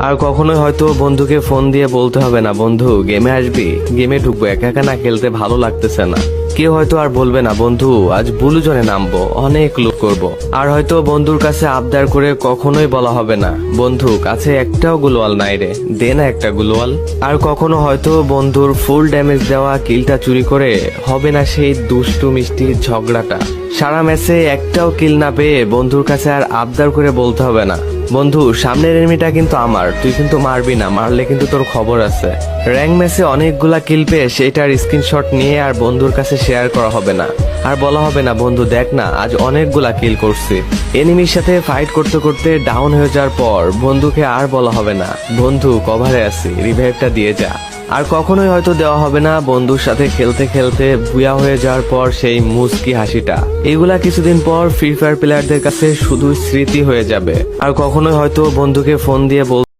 আর কখনোই হয়তো বন্ধুকে ফোন দিয়ে বলতে হবে না বন্ধু গেমে আসবি, গেমে ঢুকবো, একা একা না খেলতে ভালো লাগতেছে না। কেউ হয়তো আর বলবে না বন্ধু আজ ব্লু জোনে নামবো, অনেক লুট করব। আর হয়তো বন্ধুর কাছে আবদার করে কখনোই বলা হবে না বন্ধু কাছে একটাও গ্লোয়াল নাই রে, দে না একটা গ্লোয়াল। আর কখনো হয়তো বন্ধুর ফুল ড্যামেজ দেওয়া কিলটা চুরি করে হবে না সেই দুষ্টু মিষ্টি ঝগড়াটা। সারা ম্যাচে একটাও কিল না পেয়ে বন্ধুর কাছে আর আবদার করে বলতে হবে না বন্ধু সামনের এনিমিটা কিন্তু আমার, তুই কিন্তু মারবি না, মারলে কিন্তু তোর খবর আছে। র্যাঙ্ক ম্যাচে অনেকগুলা কিল পেয়ে সেটার স্ক্রিনশট নিয়ে আর বন্ধুর কাছে শেয়ার করা হবে না, আর বলা হবে না বন্ধু দেখ না আজ অনেকগুলা কিল করছি। এনিমির সাথে ফাইট করতে করতে ডাউন হয়ে যাওয়ার পর বন্ধুকে আর বলা হবে না বন্ধু কভারে আছি, রিভাইভটা দিয়ে যা। আর কখনোই হয়তো দেওয়া হবে না বন্ধুর সাথে খেলতে খেলতে বুয়া হয়ে যাওয়ার পর সেই মুচকি হাসিটা। এগুলা কিছুদিন পর ফ্রি ফায়ার প্লেয়ারদের কাছে শুধু স্মৃতি হয়ে যাবে। আর কখনোই হয়তো বন্ধুকে ফোন দিয়ে